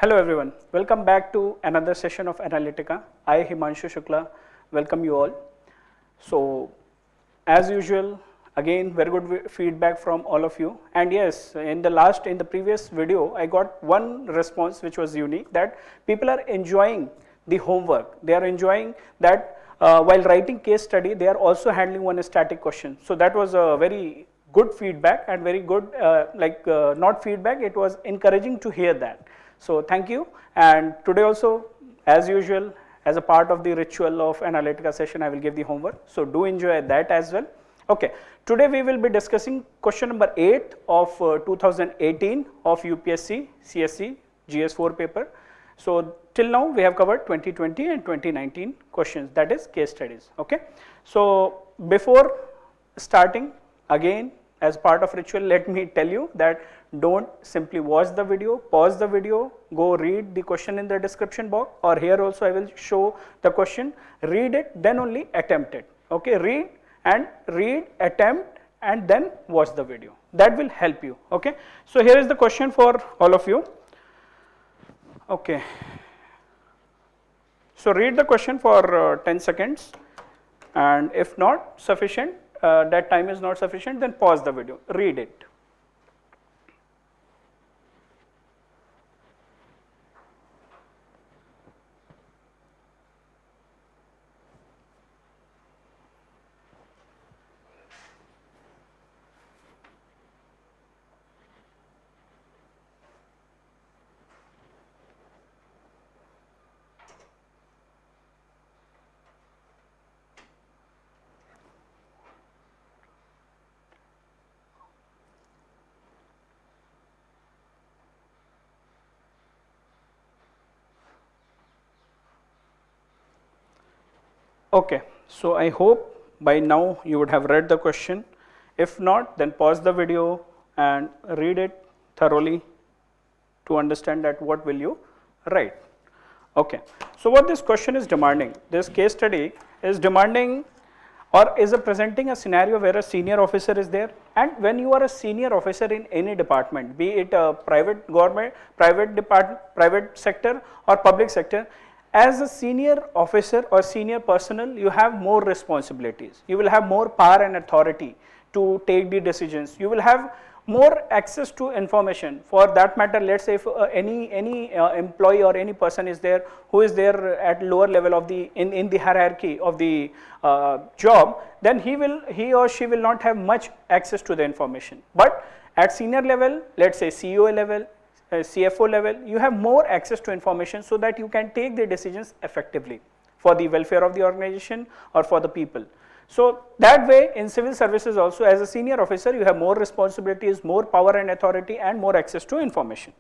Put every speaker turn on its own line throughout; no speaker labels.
Hello everyone, welcome back to another session of Analytica. I, HIMANSHU Shukla, welcome you all. So, as usual, again very good feedback from all of you. And yes, in the previous video, I got one response which was unique, that people are enjoying the homework. They are enjoying that while writing case study, they are also handling one static question. So that was a very good feedback and very good, not feedback, it was encouraging to hear that. So thank you, and today also, as usual, as a part of the ritual of Analytica session, I will give the homework. So do enjoy that as well. Okay, today we will be discussing question number 8 of 2018 of UPSC CSE GS 4 paper. So till now we have covered 2020 and 2019 questions, that is case studies. Okay, so before starting, again as part of ritual, let me tell you that don't simply watch the video, pause the video, go read the question in the description box, or here also I will show the question, read it, then only attempt it. Okay, read, attempt, and then watch the video. That will help you. Okay, so here is the question for all of you. Okay, so read the question for 10 seconds, and if not sufficient, that time is not sufficient, then pause the video, read it. Okay, so I hope by now you would have read the question. If not, then pause the video and read it thoroughly to understand that what will you write. Okay, so what this question is demanding, this case study is demanding or is presenting a scenario where a senior officer is there, and when you are a senior officer in any department, be it a private government, private sector or public sector, as a senior officer or senior personnel, you have more responsibilities. You will have more power and authority to take the decisions. You will have more access to information. For that matter, let's say if any employee or any person is there who is there at lower level of the in the hierarchy of the job, then he or she will not have much access to the information. But at senior level, let's say CEO level, CFO level, you have more access to information so that you can take the decisions effectively for the welfare of the organization or for the people. So that way in civil services also, as a senior officer, you have more responsibilities, more power and authority, and more access to information.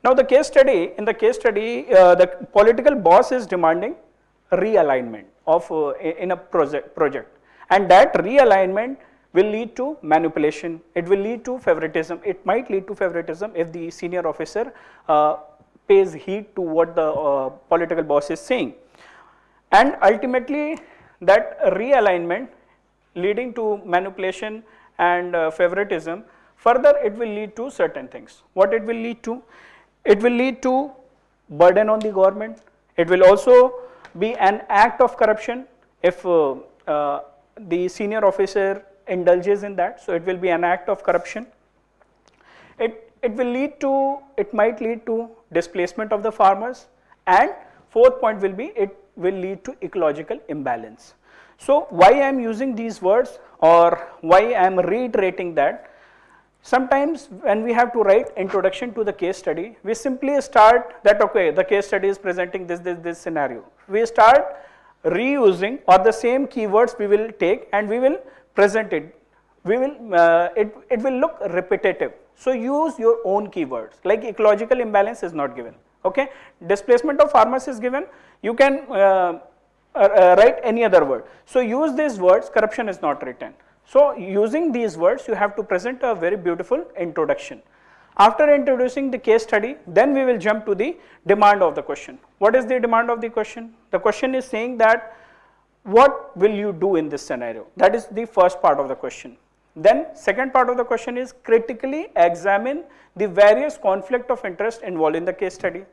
Now in the case study, the political boss is demanding realignment of in a project, and that realignment will lead to manipulation, it will lead to favoritism, it might lead to favoritism if the senior officer pays heed to what the political boss is saying. And ultimately that realignment leading to manipulation and favoritism, further it will lead to certain things. What it will lead to? It will lead to burden on the government, it will also be an act of corruption if the senior officer indulges in that, so it will be an act of corruption. It might lead to displacement of the farmers, and fourth point will be it will lead to ecological imbalance. So why I am using these words, or why I am reiterating that, sometimes when we have to write introduction to the case study, we simply start that okay, the case study is presenting this scenario. We start reusing, or the same keywords we will take and we will present it. We will it will look repetitive. So use your own keywords. Like ecological imbalance is not given. Okay, displacement of farmers is given. You can write any other word. So use these words. Corruption is not written. So using these words, you have to present a very beautiful introduction. After introducing the case study, then we will jump to the demand of the question. What is the demand of the question? The question is saying that what will you do in this scenario? That is the first part of the question. Then second part of the question is critically examine the various conflict of interest involved in the case study.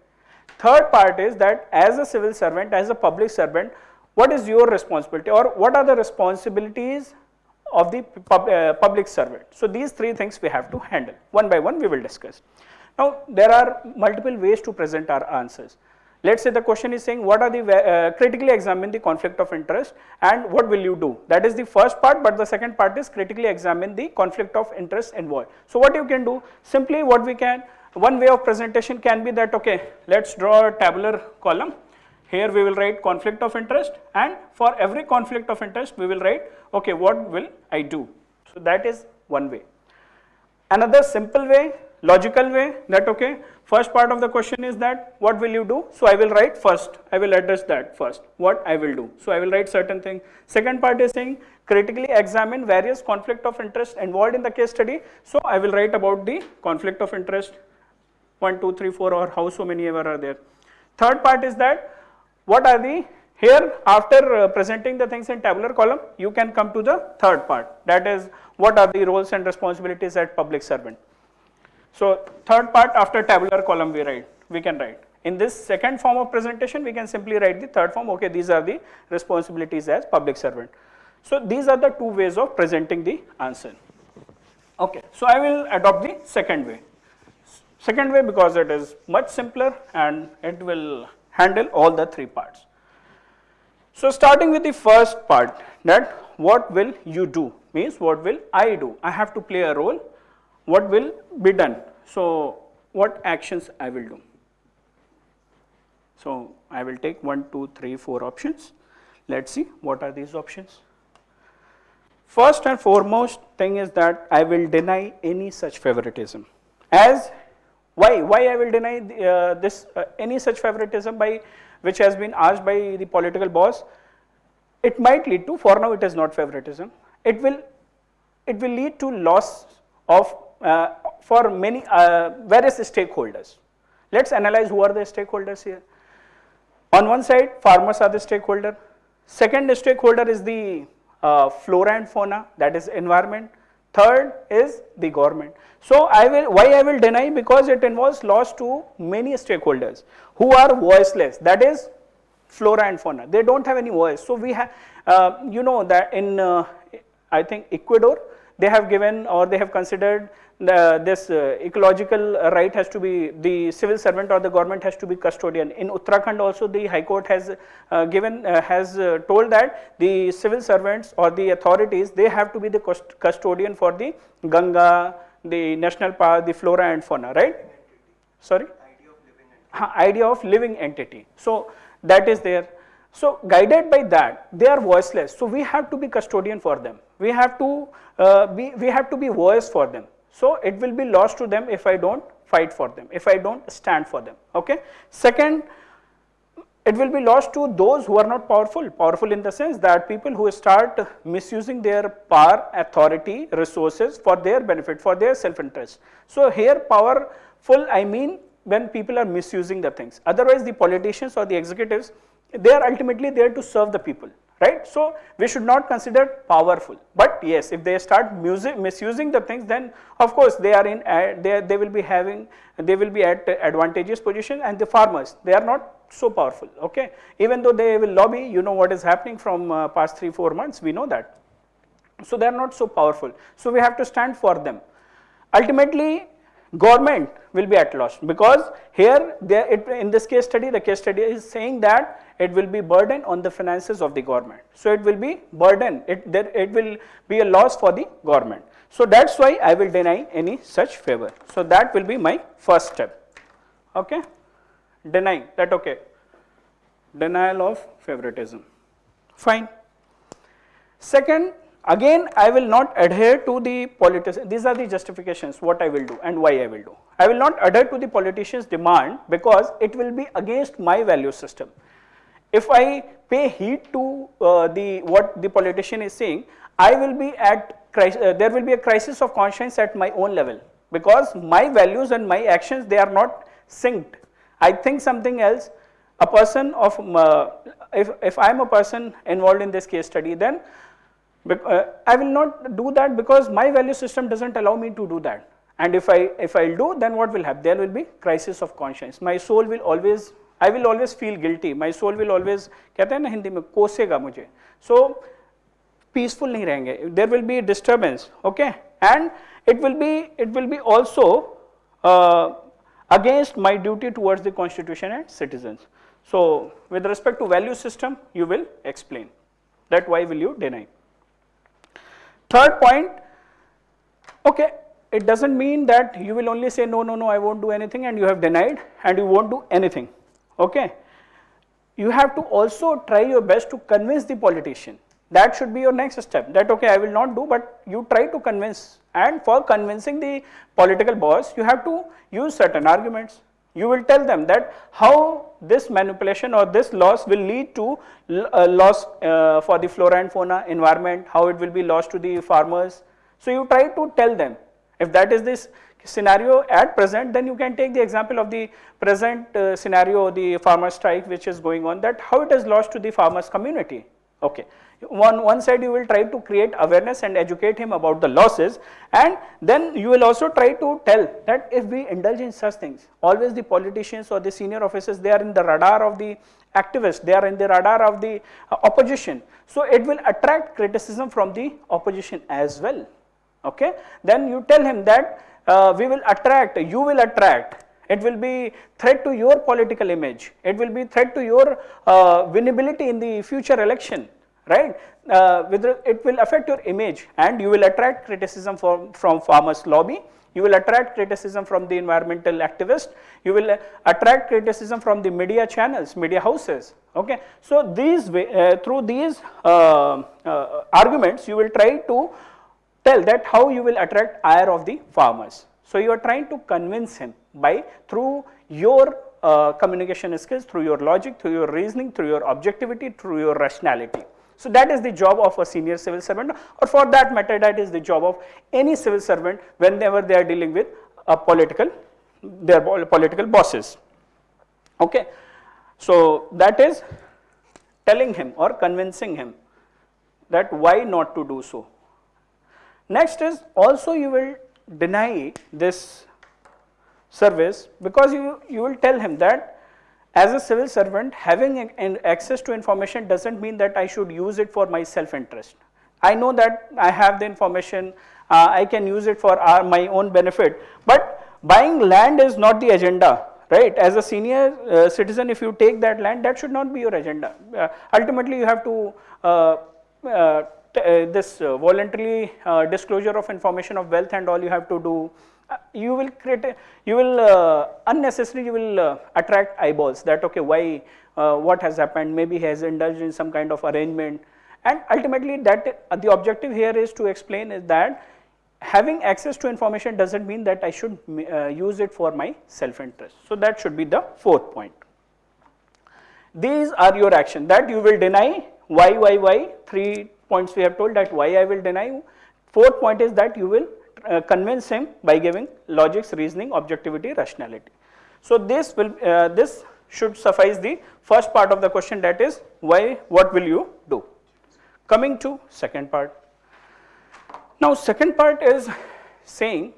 Third part is that as a civil servant, as a public servant, what is your responsibility or what are the responsibilities of the public servant. So these three things we have to handle. One by one we will discuss. Now there are multiple ways to present our answers. Let's say the question is saying what are the critically examine the conflict of interest and what will you do. That is the first part, but the second part is critically examine the conflict of interest involved. So what you can do, simply what we can, one way of presentation can be that, okay, let's draw a tabular column. Here we will write conflict of interest, and for every conflict of interest we will write, okay, what will I do? So that is one way. Another simple way, logical way, that okay, first part of the question is that what will you do? So I will write first, I will address that first, what I will do. So I will write certain thing. Second part is saying critically examine various conflict of interest involved in the case study. So I will write about the conflict of interest 1, 2, 3, 4 or how so many ever are there. Third part is that what are the, here after presenting the things in tabular column, you can come to the third part, that is what are the roles and responsibilities at public servant. So third part after tabular column we can write. In this second form of presentation we can simply write the third form, okay, these are the responsibilities as public servant. So these are the two ways of presenting the answer. Okay, so I will adopt the second way. Second way because it is much simpler and it will handle all the three parts. So starting with the first part, that what will you do means what will I do. I have to play a role, what will be done. So what actions I will do. So I will take 1, 2, 3, 4 options. Let's see what are these options. First and foremost thing is that I will deny any such favoritism. As why I will deny any such favoritism by which has been asked by the political boss. It might lead to, for now it is not favoritism, it will lead to loss of for many various stakeholders. Let's analyze who are the stakeholders here. On one side farmers are the stakeholder, second stakeholder is the flora and fauna, that is environment, third is the government. So why I will deny, because it involves loss to many stakeholders who are voiceless, that is flora and fauna, they don't have any voice. So we have, you know that in I think Ecuador, they have given or they have considered this ecological right has to be, the civil servant or the government has to be custodian. In Uttarakhand also the High Court has told that the civil servants or the authorities, they have to be the custodian for the Ganga, the national park, the flora and fauna, right? Sorry? Idea of living entity. So that is there. So guided by that, they are voiceless. So we have to be custodian for them. We have to be voice for them. So it will be lost to them if I don't fight for them, if I don't stand for them. Okay. Second, it will be lost to those who are not powerful. Powerful in the sense that people who start misusing their power, authority, resources for their benefit, for their self-interest. So here powerful, I mean when people are misusing the things. Otherwise the politicians or the executives, they are ultimately there to serve the people, right? So we should not consider powerful. But yes, if they start misusing the things, then of course they are in they will be at advantageous position, and the farmers, they are not so powerful. Okay, even though they will lobby, you know what is happening from past 3-4 months, we know that. So they are not so powerful. So we have to stand for them. Ultimately, government will be at loss, because here in this case study, the case study is saying that it will be burden on the finances of the government. So it will be burden, it will be a loss for the government. So that's why I will deny any such favor. So that will be my first step. Okay, denying that, okay, denial of favoritism, fine. Second, again I will not adhere to the politicians. These are the justifications what I will do and why I will do. I will not adhere to the politicians' demand because it will be against my value system. If I pay heed to what the politician is saying, I will be there will be a crisis of conscience at my own level, because my values and my actions, they are not synced. I think something else. A person of if I am a person involved in this case study, then I will not do that because my value system doesn't allow me to do that. And if I'll do, then what will happen? There will be crisis of conscience. My soul will always, I will always feel guilty. My soul will always, कहते हैं ना हिंदी में, कोसेगा मुझे. So peaceful नहीं रहेंगे. There will be disturbance, okay? And it will be also against my duty towards the constitution and citizens. So with respect to value system, you will explain that why will you deny. Third point, okay, it doesn't mean that you will only say no, I won't do anything, and you have denied and you won't do anything, okay. You have to also try your best to convince the politician. That should be your next step, that okay, I will not do, but you try to convince, and for convincing the political boss, you have to use certain arguments. You will tell them that how this manipulation or this loss will lead to loss for the flora and fauna, environment, how it will be lost to the farmers. So you try to tell them. If that is this scenario at present, then you can take the example of the present scenario, the farmer strike which is going on, that how it has lost to the farmers community. Okay. One side you will try to create awareness and educate him about the losses, and then you will also try to tell that if we indulge in such things, always the politicians or the senior officers, they are in the radar of the activists, they are in the radar of the opposition. So it will attract criticism from the opposition as well. Okay. Then you tell him that we will attract, you will attract, it will be threat to your political image, it will be threat to your winnability in the future election, right? It will affect your image, and you will attract criticism from farmers lobby, you will attract criticism from the environmental activists, you will attract criticism from the media channels, media houses, okay. So these through these arguments you will try to tell that how you will attract ire of the farmers. So you are trying to convince him by through your communication skills, through your logic, through your reasoning, through your objectivity, through your rationality. So that is the job of a senior civil servant, or for that matter that is the job of any civil servant whenever they are dealing with a their political bosses. Okay. So that is telling him or convincing him that why not to do so. Next is also you will deny this service because you will tell him that as a civil servant, having access to information doesn't mean that I should use it for my self-interest. I know that I have the information, I can use it for my own benefit, but buying land is not the agenda, right? As a senior citizen, if you take that land, that should not be your agenda. Ultimately, you have to this voluntarily disclosure of information of wealth and all you have to do. You will create, unnecessarily you will attract eyeballs that okay, why, what has happened, maybe he has indulged in some kind of arrangement, and ultimately that the objective here is to explain is that having access to information doesn't mean that I should use it for my self-interest. So that should be the fourth point. These are your action that you will deny, why, 3 points we have told that why I will deny. Fourth point is that you will convince him by giving logics, reasoning, objectivity, rationality. So this will this should suffice the first part of the question, that is why, what will you do. Coming to second part. Now second part is saying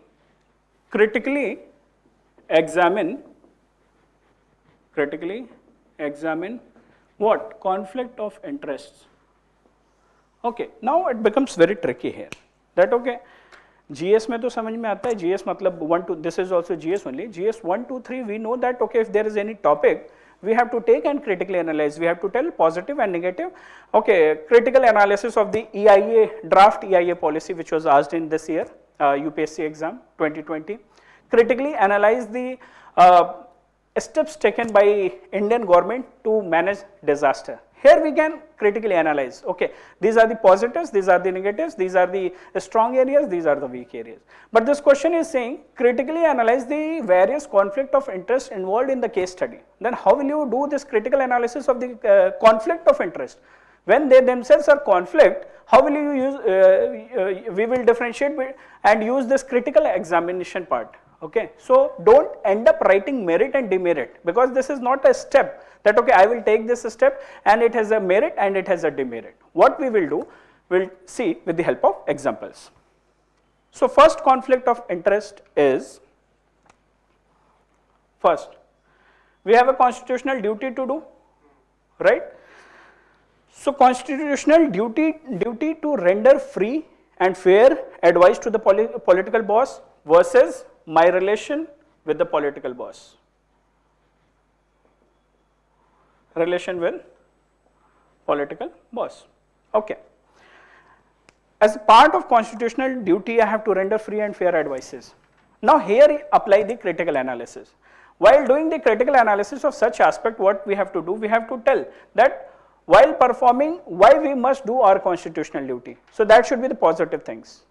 critically examine what? Conflict of interests. Okay, now it becomes very tricky here that okay, GS में तो समझ में आता है, GS मतलब 1 2, this is also GS only, GS 1 2 3 we know that okay, if there is any topic we have to take and critically analyze, we have to tell positive and negative. Okay, critical analysis of the EIA, draft EIA policy which was asked in this year UPSC exam 2020, critically analyze the steps taken by Indian government to manage disaster. Here we can critically analyze, okay, these are the positives, these are the negatives, these are the strong areas, these are the weak areas. But this question is saying critically analyze the various conflict of interest involved in the case study. Then how will you do this critical analysis of the conflict of interest? When they themselves are conflict, how will you use, we will differentiate and use this critical examination part. Okay, so don't end up writing merit and demerit, because this is not a step that okay, I will take this step and it has a merit and it has a demerit. What we will do, we'll see with the help of examples. So first conflict of interest is, first, we have a constitutional duty to do, right? So constitutional duty to render free and fair advice to the political boss versus my relation with the political boss. Relation with political boss. Okay. As part of constitutional duty, I have to render free and fair advices. Now here apply the critical analysis. While doing the critical analysis of such aspect, what we have to do, we have to tell that while performing, why we must do our constitutional duty. So that should be the positive things.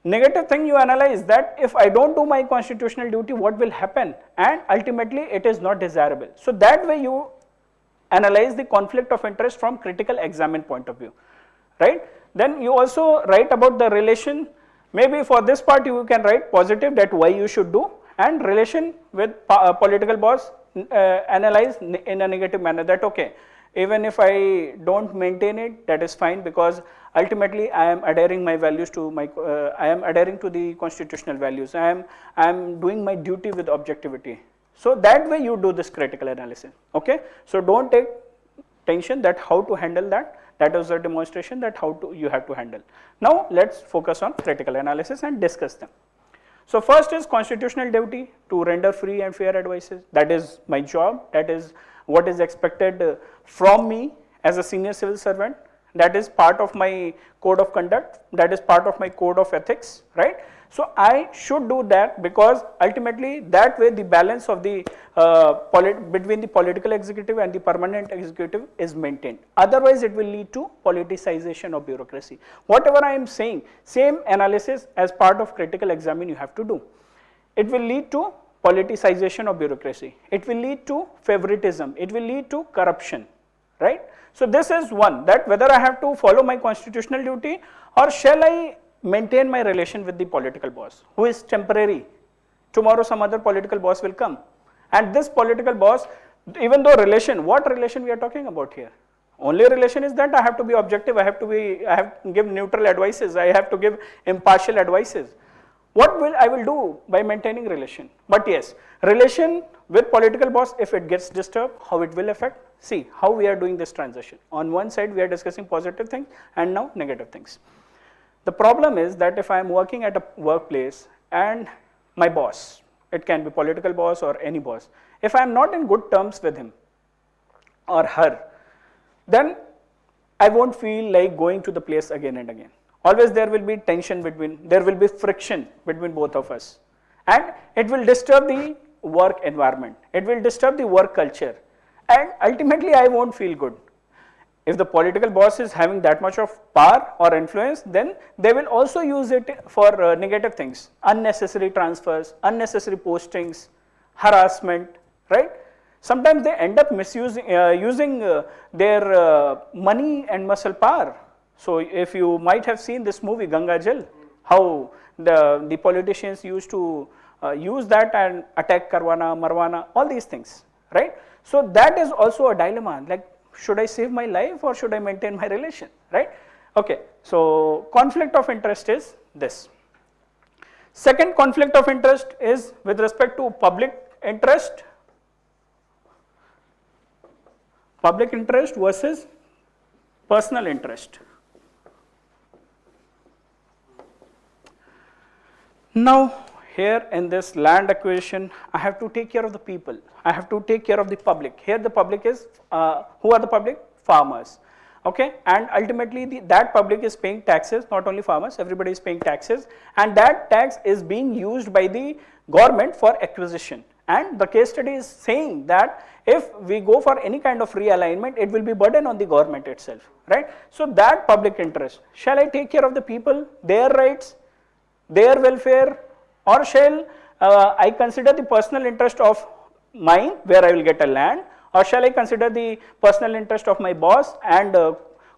Negative thing you analyze that if I don't do my constitutional duty, what will happen, and ultimately it is not desirable. So that way you analyze the conflict of interest from critical examine point of view, right? Then you also write about the relation. Maybe for this part you can write positive, that why you should do, and relation with political boss analyze in a negative manner, that okay, even if I don't maintain it, that is fine, because ultimately I am adhering my values to my, I am adhering to the constitutional values. I am doing my duty with objectivity. So that way you do this critical analysis. Okay. So don't take tension that how to handle that. That is a demonstration that how to you have to handle. Now let's focus on critical analysis and discuss them. So first is constitutional duty to render free and fair advices. That is my job. That is what is expected from me as a senior civil servant. That is part of my code of conduct. That is part of my code of ethics, right? So I should do that, because ultimately that way the balance of the between the political executive and the permanent executive is maintained. Otherwise it will lead to politicization of bureaucracy. Whatever I am saying, same analysis as part of critical examine you have to do. It will lead to politicization of bureaucracy. It will lead to favoritism. It will lead to corruption, right? So this is one, that whether I have to follow my constitutional duty or shall I maintain my relation with the political boss who is temporary. Tomorrow some other political boss will come, and this political boss, even though relation, what relation we are talking about here? Only relation is that I have to be objective, I have to give neutral advices, I have to give impartial advices. What will I will do by maintaining relation? But yes, relation with political boss, if it gets disturbed, how it will affect? See how we are doing this transition. On one side we are discussing positive things and now negative things. The problem is that if I am working at a workplace and my boss, it can be political boss or any boss, if I am not in good terms with him or her, then I won't feel like going to the place again and again. Always there will be tension there will be friction between both of us, and it will disturb the work environment, it will disturb the work culture, and ultimately I won't feel good. If the political boss is having that much of power or influence, then they will also use it for negative things, unnecessary transfers, unnecessary postings, harassment, right? Sometimes they end up misusing using their money and muscle power. So if you might have seen this movie Ganga Jal, how the politicians used to use that and attack Karwana, Marwana, all these things, right? So that is also a dilemma, like should I save my life or should I maintain my relation, right? Okay, so conflict of interest is this. Second conflict of interest is with respect to public interest versus personal interest. Now here in this land acquisition, I have to take care of the people, I have to take care of the public. Here the public is, who are the public? Farmers, okay, and ultimately that public is paying taxes, not only farmers, everybody is paying taxes, and that tax is being used by the government for acquisition. And the case study is saying that if we go for any kind of realignment, it will be burden on the government itself, right? So that public interest, shall I take care of the people, their rights, their welfare, or shall I consider the personal interest of mine where I will get a land, or shall I consider the personal interest of my boss and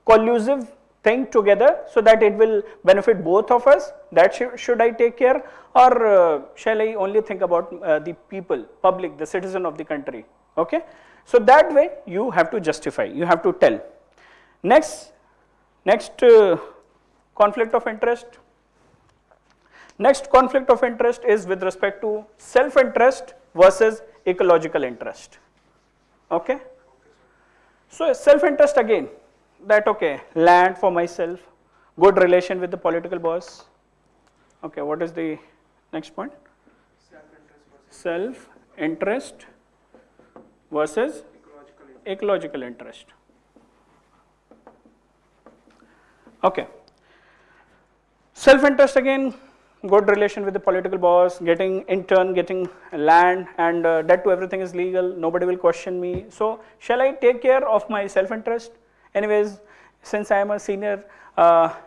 collusive thing together so that it will benefit both of us? That should I take care, or shall I only think about the people, public, the citizen of the country? Okay, so that way you have to justify, you have to tell. Next conflict of interest, Next conflict of interest is with respect to self-interest versus ecological interest. Okay. So self-interest again, that okay, land for myself, good relation with the political boss. Okay, what is the next point? Self-interest versus ecological interest. Okay. Self-interest again, good relation with the political boss, getting land, and that too everything is legal, nobody will question me. So shall I take care of my self-interest? Anyways, since I am a senior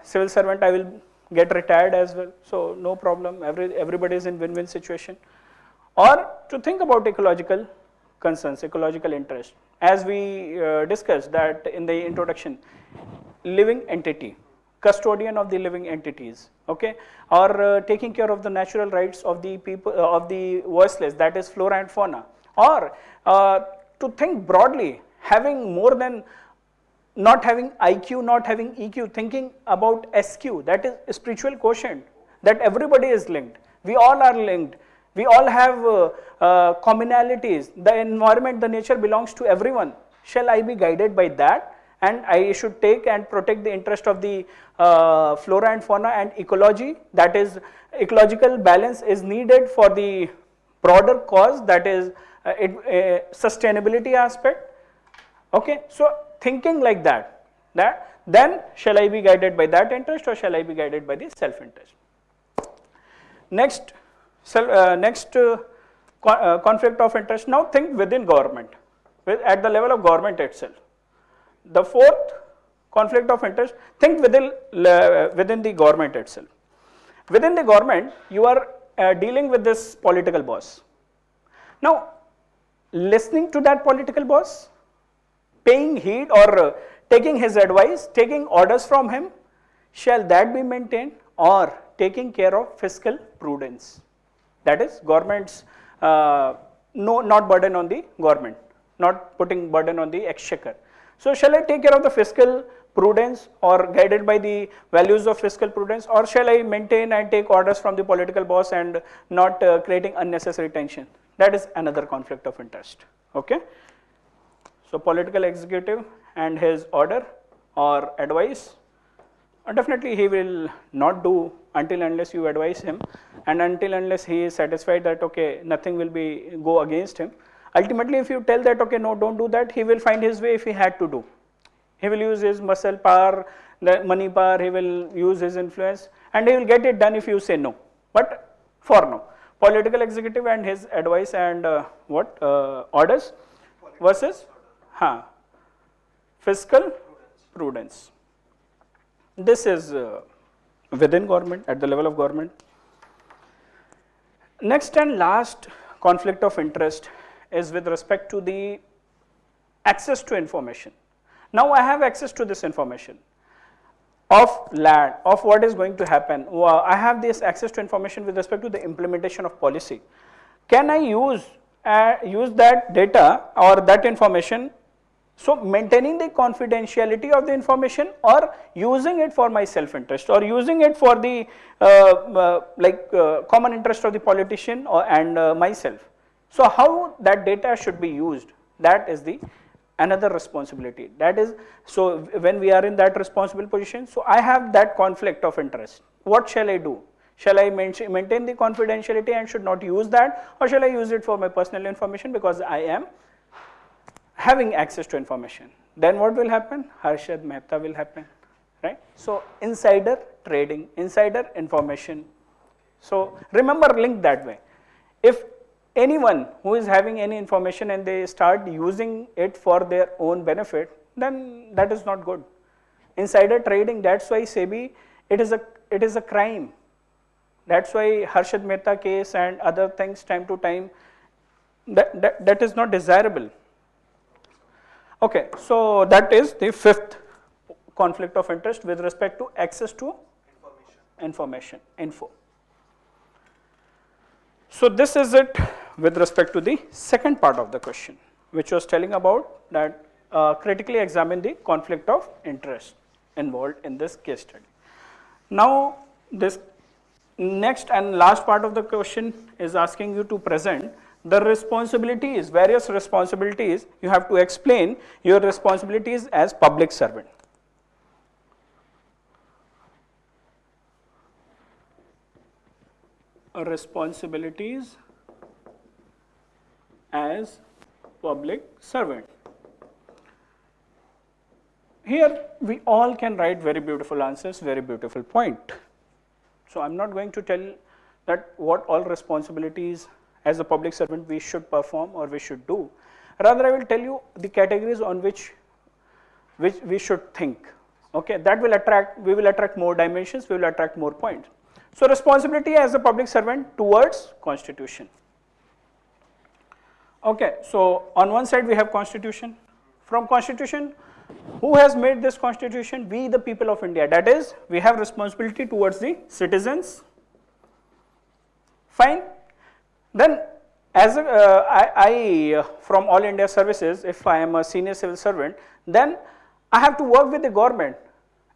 civil servant, I will get retired as well, so no problem, everybody is in win-win situation. Or to think about ecological concerns, ecological interest. As we discussed that in the introduction, living entity, custodian of the living entities, okay, or taking care of the natural rights of the people, of the voiceless, that is flora and fauna, or to think broadly, having more than, not having IQ, not having EQ, thinking about SQ, that is spiritual quotient, that everybody is linked, we all are linked, we all have commonalities, the environment, the nature belongs to everyone. Shall I be guided by that? And I should take and protect the interest of the flora and fauna and ecology, that is ecological balance is needed for the broader cause, that is sustainability aspect. Okay, so thinking like that, then shall I be guided by that interest or shall I be guided by the self-interest? Next, conflict of interest. Now think within government, at the level of government itself. The fourth conflict of interest, think within the government itself. Within the government, you are dealing with this political boss. Now, listening to that political boss, paying heed or taking his advice, taking orders from him, shall that be maintained, or taking care of fiscal prudence? That is government's, not burden on the government, not putting burden on the exchequer. So shall I take care of the fiscal prudence or guided by the values of fiscal prudence, or shall I maintain and take orders from the political boss and not creating unnecessary tension? That is another conflict of interest. Okay. So political executive and his order or advice, definitely he will not do until unless you advise him, and until unless he is satisfied that okay, nothing will be go against him. Ultimately, if you tell that okay, no, don't do that, he will find his way if he had to do. He will use his muscle power, the money power, he will use his influence, and he will get it done if you say no. But for no, political executive and his advice and orders versus fiscal prudence. This is within government, at the level of government. Next and last conflict of interest is with respect to the access to information. Now I have access to this information of land, of what is going to happen. I have this access to information with respect to the implementation of policy. Can I use that data or that information, so maintaining the confidentiality of the information, or using it for my self-interest, or using it for the common interest of the politician and myself? So how that data should be used, that is the another responsibility. That is, so when we are in that responsible position, so I have that conflict of interest. What shall I do? Shall I maintain the confidentiality and should not use that, or shall I use it for my personal information because I am having access to information? Then what will happen? Harshad Mehta will happen, right? So insider trading, insider information. So remember, link that way. If anyone who is having any information and they start using it for their own benefit, then that is not good. Insider trading, that's why SEBI, it is a crime. That's why Harshad Mehta case and other things time to time, that is not desirable. Okay, so that is the fifth conflict of interest with respect to access to information, info. So this is it with respect to the second part of the question, which was telling about that critically examine the conflict of interest involved in this case study. Now this Next and last part of the question is asking you to present the responsibilities, various responsibilities. You have to explain your responsibilities as public servant. Responsibilities as public servant. Here we all can write very beautiful answers, very beautiful point. So I am not going to tell that what all responsibilities as a public servant we should perform or we should do. Rather, I will tell you the categories on which we should think. Okay, that will attract, we will attract more dimensions, we will attract more points. So responsibility as a public servant towards constitution. Okay, so on one side we have constitution. From constitution, who has made this constitution? We, the people of India. That is, we have responsibility towards the citizens. Fine. Then as from All India Services, if I am a senior civil servant, then I have to work with the government.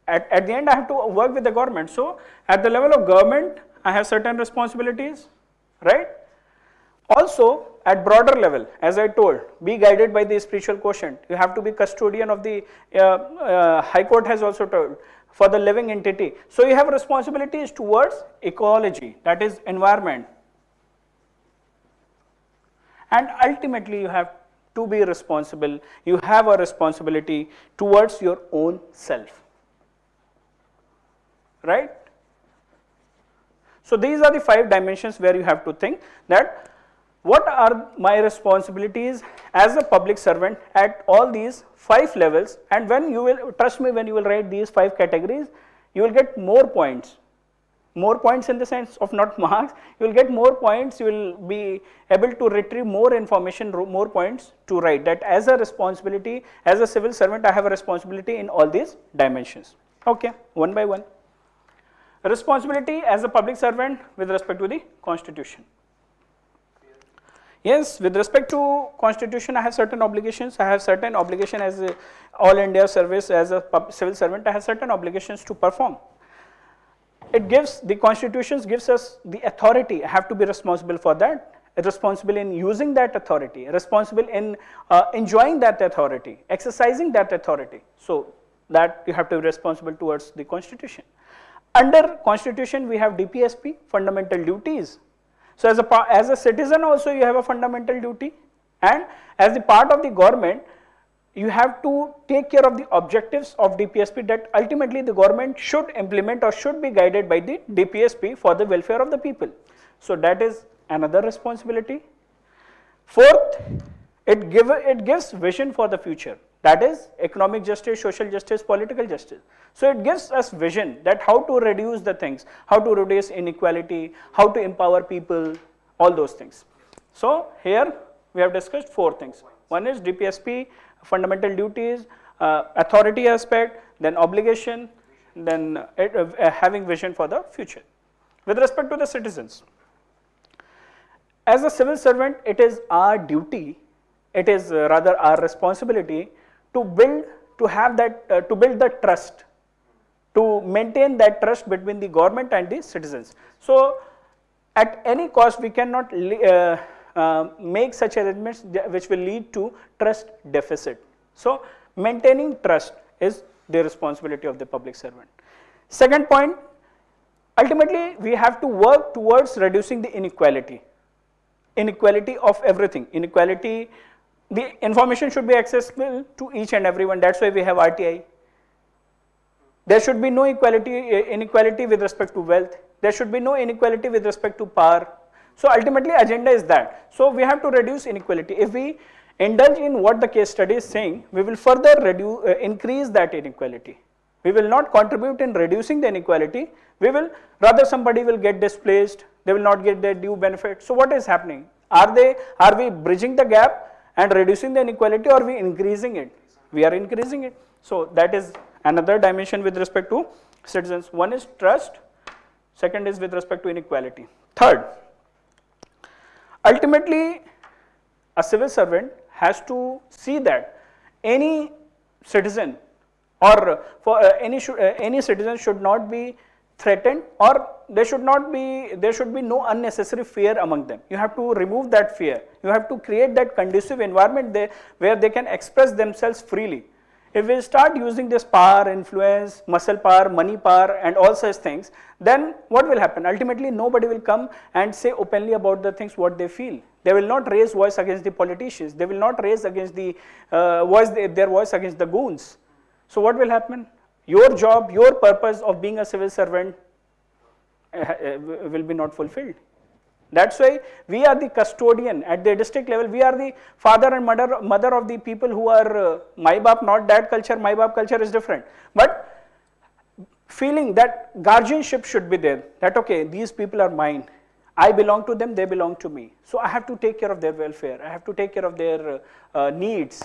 At the end, I have to work with the government. So at the level of government, I have certain responsibilities, right? Also, at broader level, as I told, be guided by the spiritual quotient. You have to be custodian of the, High Court has also told, for the living entity. So you have responsibilities towards ecology, that is environment. And ultimately, you have to be responsible. You have a responsibility towards your own self. Right? So these are the 5 dimensions where you have to think that what are my responsibilities as a public servant at all these 5 levels, and when you will, trust me, when you will write these 5 categories, you will get more points. More points in the sense of not marks, you will get more points, you will be able to retrieve more information, more points to write that as a responsibility, as a civil servant, I have a responsibility in all these dimensions. Okay, one by one. Responsibility as a public servant with respect to the constitution. Yes, with respect to constitution, I have certain obligations. I have certain obligation as a All India service, as a civil servant, I have certain obligations to perform. It gives, the constitution gives us the authority. I have to be responsible for that, responsible in using that authority, responsible in enjoying that authority, exercising that authority. So that you have to be responsible towards the constitution. Under constitution, we have DPSP, fundamental duties. So as a citizen also you have a fundamental duty, and as the part of the government, you have to take care of the objectives of DPSP that ultimately the government should implement or should be guided by the DPSP for the welfare of the people. So that is another responsibility. Fourth, it gives vision for the future. That is economic justice, social justice, political justice. So it gives us vision that how to reduce the things, how to reduce inequality, how to empower people, all those things. So here we have discussed 4 things. One is DPSP, fundamental duties, authority aspect, then obligation, then having vision for the future. With respect to the citizens, as a civil servant, it is our duty, it is rather our responsibility to build, to have that, to build the trust, to maintain that trust between the government and the citizens. So at any cost, we cannot make such arrangements which will lead to trust deficit. So maintaining trust is the responsibility of the public servant. Second point, ultimately we have to work towards reducing the inequality of everything. Inequality, the information should be accessible to each and everyone. That's why we have RTI. There should be no inequality with respect to wealth. There should be no inequality with respect to power. So ultimately agenda is that. So we have to reduce inequality. If we indulge in what the case study is saying, we will further increase that inequality. We will not contribute in reducing the inequality. We will, rather somebody will get displaced, they will not get their due benefit. So what is happening? Are we bridging the gap and reducing the inequality, or are we increasing it? We are increasing it. So that is another dimension with respect to citizens. One is trust, second is with respect to inequality. Third, ultimately a civil servant has to see that any citizen or any citizen should not be threatened or there should be no unnecessary fear among them. You have to remove that fear. You have to create that conducive environment there where they can express themselves freely. If we start using this power, influence, muscle power, money power and all such things, then what will happen? Ultimately, nobody will come and say openly about the things what they feel. They will not raise voice against the politicians. They will not raise against the their voice against the goons. So what will happen? Your job, your purpose of being a civil servant will be not fulfilled. That's why we are the custodian at the district level. We are the father and mother of the people who are my baap, not dad culture. My baap culture is different. But feeling that guardianship should be there. That okay, these people are mine. I belong to them. They belong to me. So I have to take care of their welfare. I have to take care of their needs.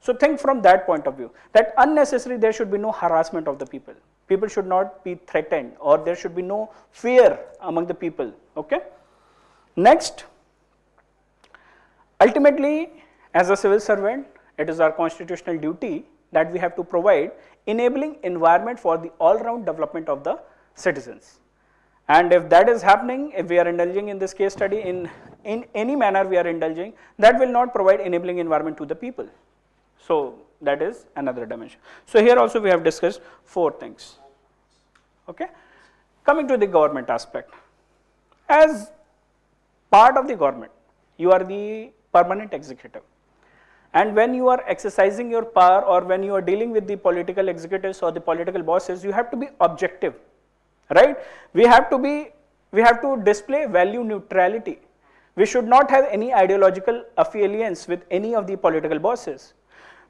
So think from that point of view. That unnecessarily there should be no harassment of the people. People should not be threatened, or there should be no fear among the people. Okay. Next, ultimately, as a civil servant, it is our constitutional duty that we have to provide enabling environment for the all-round development of the citizens. And if that is happening, if we are indulging in this case study in any manner we are indulging, that will not provide enabling environment to the people. So that is another dimension. So here also we have discussed 4 things. Okay. Coming to the government aspect. As part of the government, you are the permanent executive. And when you are exercising your power, or when you are dealing with the political executives or the political bosses, you have to be objective, right? We have to display value neutrality. We should not have any ideological affiliance with any of the political bosses.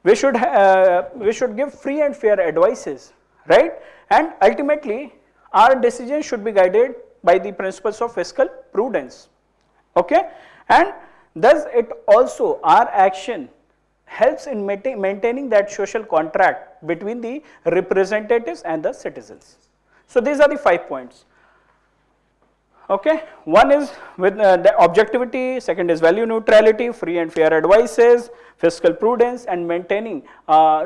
We should give free and fair advices, right? And ultimately, our decisions should be guided by the principles of fiscal prudence. Okay, and thus it also, our action helps in maintaining that social contract between the representatives and the citizens. So these are the 5 points. Okay, one is with the objectivity, second is value neutrality, free and fair advices, fiscal prudence, and maintaining,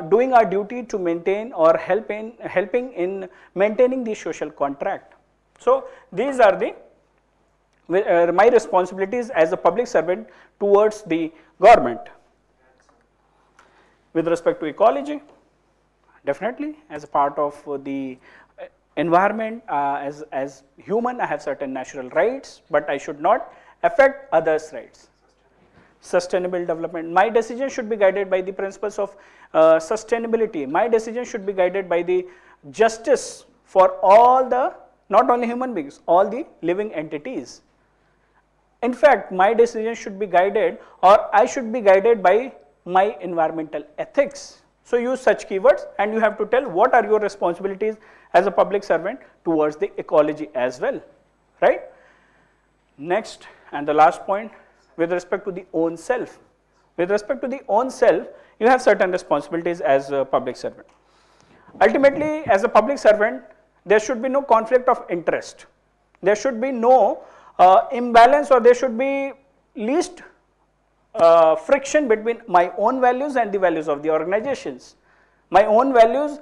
doing our duty to maintain or helping in maintaining the social contract. So these are the my responsibilities as a public servant towards the government. With respect to ecology, definitely as a part of the environment, as human, I have certain natural rights, but I should not affect others' rights. Sustainable development, my decision should be guided by the principles of sustainability. My decision should be guided by the justice for all the, not only human beings, all the living entities. In fact, my decision should be guided, or I should be guided by my environmental ethics. So use such keywords, and you have to tell what are your responsibilities as a public servant towards the ecology as well, right? Next and the last point, with respect to the own self. With respect to the own self, you have certain responsibilities as a public servant. Ultimately, as a public servant, there should be no conflict of interest. There should be no imbalance, or there should be least friction between my own values and the values of the organizations. My own values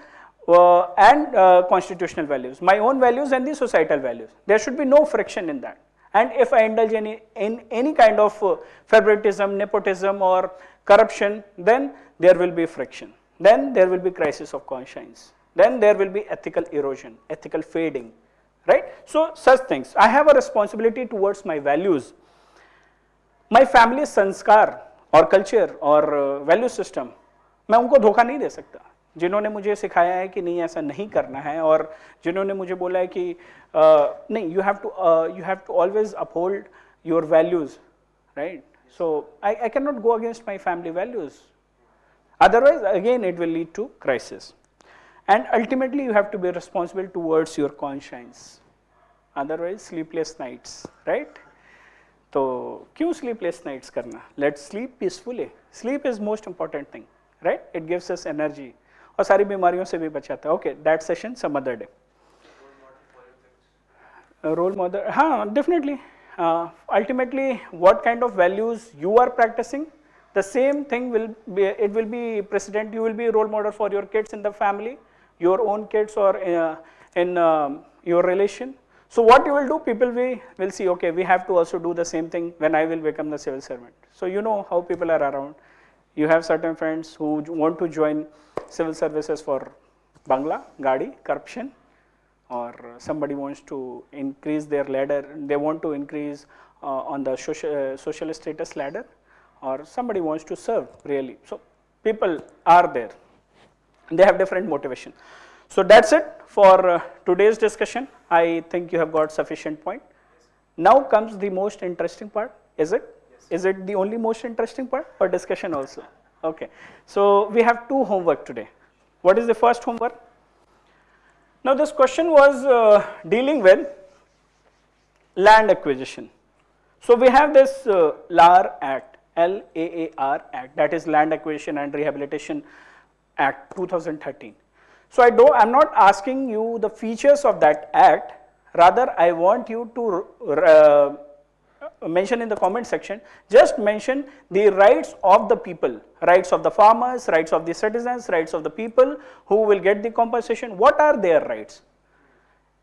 and constitutional values. My own values and the societal values. There should be no friction in that. And if I indulge in any kind of favoritism, nepotism or corruption, then there will be friction. Then there will be crisis of conscience. Then there will be ethical erosion, ethical fading. Right? So such things. I have a responsibility towards my values. My family संस्कार और culture और value system, मैं उनको धोखा नहीं दे सकता. जिन्होंने मुझे सिखाया है कि नहीं ऐसा नहीं करना है, और जिन्होंने मुझे बोला है कि नहीं, you have to always uphold your values, right? So I cannot go against my family values. Otherwise, again, it will lead to crisis. And ultimately, you have to be responsible towards your conscience. Otherwise, sleepless nights, right? तो क्यों sleepless nights करना? Let's sleep peacefully. Sleep is most important thing, right? It gives us energy. और सारी बीमारियों से भी बचाता है. Okay, that session some other day. Role model, हाँ, definitely. Ultimately, what kind of values you are practicing, the same thing will be precedent. You will be a role model for your kids in the family, your own kids, or in your relation. So what you will do, people will see, okay, we have to also do the same thing when I will become the civil servant. So you know how people are around. You have certain friends who want to join civil services for Bangla, Gadi, corruption, or somebody wants to increase their ladder, they want to increase on the social status ladder, or somebody wants to serve really. So people are there, they have different motivation. So that's it for today's discussion. I think you have got sufficient point. Now comes the most interesting part, is it? Yes. Is it the only most interesting part or discussion also? Okay, so we have two homework today. What is the first homework? Now this question was dealing with land acquisition. So we have this LAR Act, LAAR Act, that is Land Acquisition and Rehabilitation Act 2013. So I'm not asking you the features of that act, rather I want you to mention in the comment section, just mention the rights of the people, rights of the farmers, rights of the citizens, rights of the people who will get the compensation. What are their rights?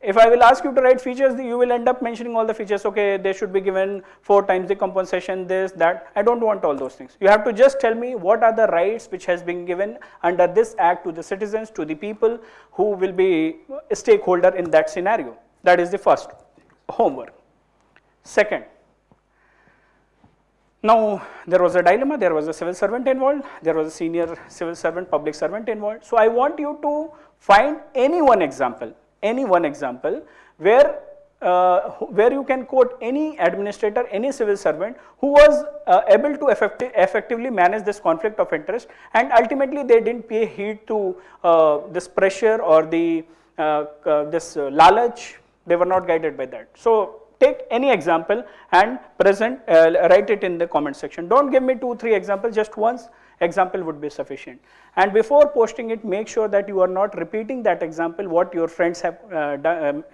If I will ask you to write features, you will end up mentioning all the features. Okay, they should be given 4 times the compensation, this, that. I don't want all those things. You have to just tell me what are the rights which has been given under this act to the citizens, to the people who will be a stakeholder in that scenario. That is the first homework. Second, now there was a dilemma, there was a civil servant involved, there was a senior civil servant, public servant involved. So I want you to find any one example where you can quote any administrator, any civil servant who was able to effectively manage this conflict of interest, and ultimately they didn't pay heed to this pressure or the this lalach. They were not guided by that. So take any example and write it in the comment section. Don't give me 2-3 examples, just one example would be sufficient. And before posting it, make sure that you are not repeating that example what your friends have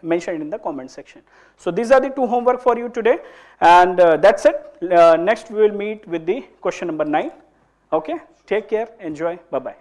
mentioned in the comment section. So these are the 2 homework for you today, and that's it. Next we will meet with the question number 9. Okay, take care, enjoy, bye bye.